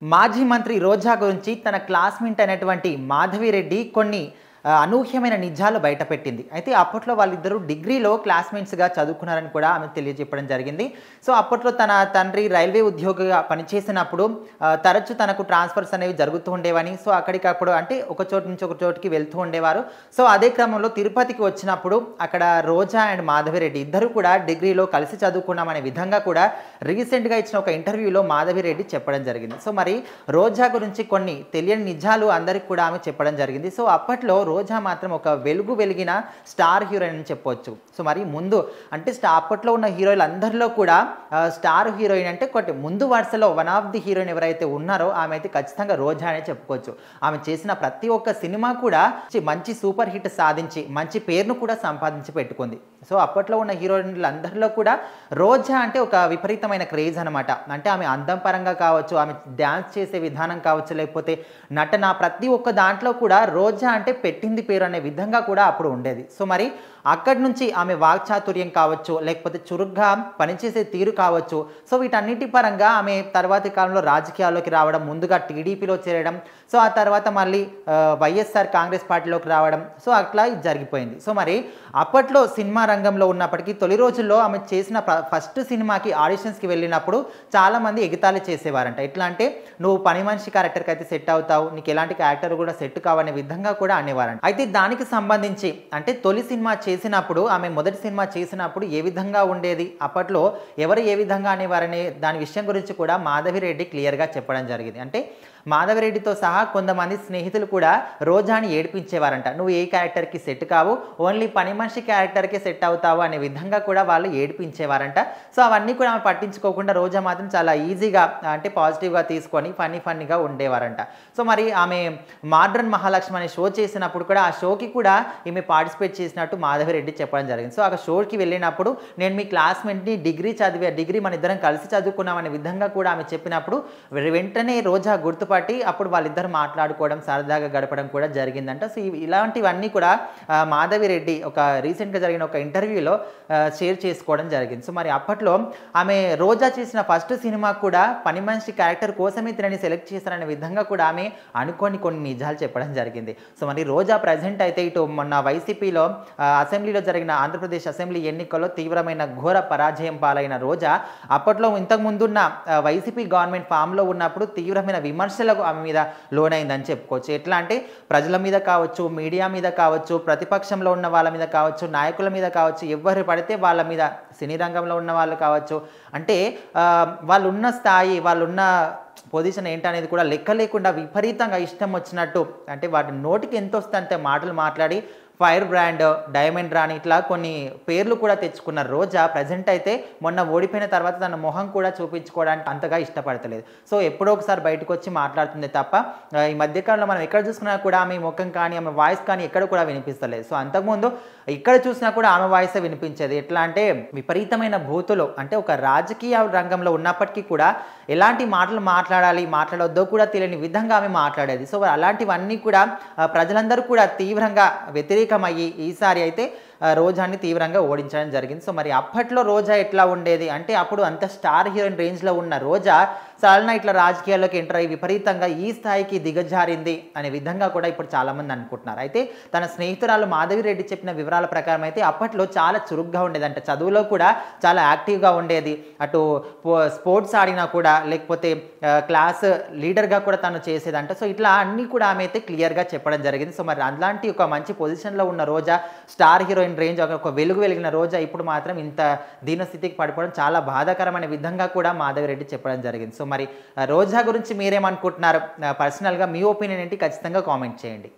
మాజీ మంత్రి రోజా గురించి తన క్లాస్‌మేట్ అయినటువంటి మాధవిరెడ్డి కొన్ని అనూహ్యమైన నిజాలు బయటపెట్టింది. అయితే అప్పట్లో వాళ్ళిద్దరూ డిగ్రీలో క్లాస్‌మేట్స్‌గా చదువుకున్నారని కూడా ఆమె తెలియజెప్పడం జరిగింది. సో, అప్పట్లో తన తండ్రి రైల్వే ఉద్యోగిగా పనిచేసినప్పుడు తరచూ తనకు ట్రాన్స్‌ఫర్స్ అనేవి జరుగుతూ ఉండేవని. సో, అక్కడికప్పుడు అంటే ఒక చోటు నుంచి ఒక చోటుకి వెళ్తూ ఉండేవారు. సో, అదే క్రమంలో తిరుపతికి వచ్చినప్పుడు అక్కడ రోజా అండ్ మాధవిరెడ్డి ఇద్దరు కూడా డిగ్రీలో కలిసి చదువుకున్నామనే విధంగా కూడా రీసెంట్‌గా ఇచ్చిన ఒక ఇంటర్వ్యూలో మాధవిరెడ్డి చెప్పడం జరిగింది. సో, మరి రోజా గురించి కొన్ని తెలియని నిజాలు అందరికి కూడా ఆమె చెప్పడం జరిగింది. సో, అప్పట్లో రోజా మాత్రం ఒక వెలిగిన స్టార్ హీరోయిన్ అని చెప్పొచ్చు. సో, మరి ముందు అంటే అప్పట్లో ఉన్న హీరోయిన్‌లందరిలో కూడా స్టార్ హీరోయిన్ అంటే ముందు వరుసలో వన్ ఆఫ్ ది హీరోయిన్ ఎవరైతే ఉన్నారో ఆమె అయితే ఖచ్చితంగా రోజా అనే చెప్పుకోవచ్చు. ఆమె చేసిన ప్రతి ఒక్క సినిమా కూడా మంచి సూపర్ హిట్ సాధించి మంచి పేరును కూడా సంపాదించి పెట్టుకుంది. సో, అప్పట్లో ఉన్న హీరోయిన్‌లందరిలో కూడా రోజా అంటే ఒక విపరీతమైన క్రేజ్ అనమాట. అంటే ఆమె అందం పరంగా కావచ్చు, ఆమె డాన్స్ చేసే విధానం కావచ్చు, లేకపోతే నటన ప్రతి ఒక్క దాంట్లో కూడా రోజా అంటే పెట్టింది పేరు అనే విధంగా కూడా అప్పుడు ఉండేది. సో, మరి అక్కడి నుంచి ఆమె వాక్చాతుర్యం కావచ్చు, లేకపోతే చురుగ్గా పనిచేసే తీరు కావచ్చు. సో, వీటన్నిటి పరంగా ఆమె తర్వాతి కాలంలో రాజకీయాల్లోకి రావడం, ముందుగా టీడీపీలో చేరడం, సో ఆ తర్వాత మళ్ళీ వైఎస్ఆర్ కాంగ్రెస్ పార్టీలోకి రావడం. సో, అట్లా జరిగిపోయింది. సో, మరి అప్పట్లో సినిమా రంగంలో ఉన్నప్పటికీ తొలి రోజుల్లో ఆమె చేసిన ఫస్ట్ సినిమాకి ఆడిషన్స్‌కి వెళ్ళినప్పుడు చాలామంది ఎగతాళి చేసేవారంట. ఎట్లా అంటే, నువ్వు పని మనిషి క్యారెక్టర్‌కి అయితే సెట్ అవుతావు, నీకు ఎలాంటి క్యారెక్టర్ కూడా సెట్ కావనే విధంగా కూడా అనేవారంట. అయితే దానికి సంబంధించి అంటే తొలి సినిమా చేసినప్పుడు ఆమె మొదటి సినిమా చేసినప్పుడు ఏ విధంగా ఉండేది, అప్పట్లో ఎవరు ఏ విధంగా అనేవారనే దాని విషయం గురించి కూడా మాధవిరెడ్డి క్లియర్‌గా చెప్పడం జరిగింది. అంటే మాధవిరెడ్డితో సహా కొంతమంది స్నేహితులు కూడా రోజాని ఏడిపించేవారంట. నువ్వు ఏ క్యారెక్టర్‌కి సెట్ కావు, ఓన్లీ పని మనిషి క్యారెక్టర్‌కే సెట్ అవుతావు అనే విధంగా కూడా వాళ్ళు ఏడిపించేవారంట. సో, అవన్నీ కూడా ఆమె పట్టించుకోకుండా రోజా మాత్రం చాలా ఈజీగా అంటే పాజిటివ్‌గా తీసుకొని ఫన్నీగా ఉండేవారంట. సో, మరి ఆమె మోడ్రన్ మహాలక్ష్మి అనే షో చేసినప్పుడు కూడా ఆ షోకి కూడా ఈమె పార్టిసిపేట్ చేసినట్టు మాధవిరెడ్డి చెప్పడం జరిగింది. సో, ఆ షోకి వెళ్ళినప్పుడు నేను మీ క్లాస్‌మేట్‌ని డిగ్రీ మన ఇద్దరం కలిసి చదువుకున్నాం అనే విధంగా కూడా ఆమె చెప్పినప్పుడు వెంటనే రోజా గుర్తుపట్టి అప్పుడు వాళ్ళిద్దరు మాట్లాడుకోవడం, సరదాగా గడపడం కూడా జరిగిందంట. సో, ఇలాంటివన్నీ కూడా మాధవిరెడ్డి ఒక రీసెంట్‌గా జరిగిన ఒక ఇంటర్వ్యూలో షేర్ చేసుకోవడం జరిగింది. సో, మరి అప్పట్లో ఆమె రోజా చేసిన ఫస్ట్ సినిమా కూడా పని మనిషి క్యారెక్టర్ కోసమే తినని సెలెక్ట్ చేశారనే విధంగా కూడా ఆమె అనుకోని కొన్ని నిజాలు చెప్పడం జరిగింది. సో, మరి రోజా ప్రజెంట్ అయితే ఇటు మొన్న వైసీపీలో అసెంబ్లీలో జరిగిన ఆంధ్రప్రదేశ్ అసెంబ్లీ ఎన్నికల్లో తీవ్రమైన ఘోర పరాజయం పాలైన రోజా అప్పట్లో ఇంతకు ముందున్న వైసీపీ గవర్నమెంట్ ఫామ్‌లో ఉన్నప్పుడు తీవ్రమైన విమర్శలకు ఆమె మీద లోనైందని చెప్పుకోవచ్చు. ఎట్లా అంటే ప్రజల మీద కావచ్చు, మీడియా మీద కావచ్చు, ప్రతిపక్షంలో ఉన్న వాళ్ళ మీద కావచ్చు, నాయకుల మీద కావచ్చు, ఎవరు పడితే వాళ్ళ మీద, సినీ రంగంలో ఉన్న వాళ్ళు కావచ్చు, అంటే వాళ్ళున్న స్థాయి, వాళ్ళున్న పొజిషన్ ఏంటనేది కూడా లెక్క లేకుండా విపరీతంగా ఇష్టం వచ్చినట్టు అంటే వాటి నోటికి ఎంతొస్తే అంత మాటలు మాట్లాడి ఫైర్ బ్రాండ్, డైమండ్ రాణి ఇట్లా కొన్ని పేర్లు కూడా తెచ్చుకున్న రోజా ప్రజెంట్ అయితే మొన్న ఓడిపోయిన తర్వాత తన మొహం కూడా చూపించుకోవడానికి అంతగా ఇష్టపడతలేదు. సో, ఎప్పుడో ఒకసారి బయటకు వచ్చి మాట్లాడుతుంది తప్ప ఈ మధ్యకాలంలో మనం ఎక్కడ చూసుకున్నా కూడా ఆమె ముఖం కానీ ఆమె వాయిస్ కానీ ఎక్కడ కూడా వినిపిస్తలేదు. సో, అంతకుముందు ఇక్కడ చూసినా కూడా ఆమె వాయిసే వినిపించేది. ఎట్లా అంటే విపరీతమైన బూతులు, అంటే ఒక రాజకీయ రంగంలో ఉన్నప్పటికీ కూడా ఎలాంటి మాటలు మాట్లాడొద్దో కూడా తెలియని విధంగా ఆమె మాట్లాడేది. సో, అలాంటివన్నీ కూడా ప్రజలందరూ కూడా తీవ్రంగా వ్యతిరేకమయ్యి ఈసారి అయితే రోజాని తీవ్రంగా ఓడించడం జరిగింది. సో, మరి అప్పట్లో రోజా ఎట్లా ఉండేది అంటే, అప్పుడు అంత స్టార్ హీరోయిన్ రేంజ్‌లో ఉన్న రోజా సడన్‌గా ఇట్లా రాజకీయాల్లోకి ఎంటర్ అయ్యి విపరీతంగా ఈ స్థాయికి దిగజారింది అనే విధంగా కూడా ఇప్పుడు చాలామంది అనుకుంటున్నారు. అయితే తన స్నేహితురాలు మాధవిరెడ్డి చెప్పిన వివరాల ప్రకారం అయితే అప్పట్లో చాలా చురుగ్గా ఉండేదంట. చదువులో కూడా చాలా యాక్టివ్‌గా ఉండేది. అటు స్పోర్ట్స్ ఆడినా కూడా, లేకపోతే క్లాస్ లీడర్‌గా కూడా తను చేసేదంట. సో, ఇట్లా అన్నీ కూడా ఆమె అయితే క్లియర్‌గా చెప్పడం జరిగింది. సో, మరి అలాంటి ఒక మంచి పొజిషన్‌లో ఉన్న రోజా, స్టార్ హీరోయిన్ రేంజ్ ఒక వెలిగిన రోజా ఇప్పుడు మాత్రం ఇంత దీనస్థితికి పడిపోవడం చాలా బాధాకరమైన విధంగా కూడా మాధవిరెడ్డి చెప్పడం జరిగింది. సో, మరి రోజా గురించి మీరేమనుకుంటున్నారు? పర్సనల్‌గా మీ ఒపీనియన్ ఏంటి? ఖచ్చితంగా కామెంట్ చేయండి.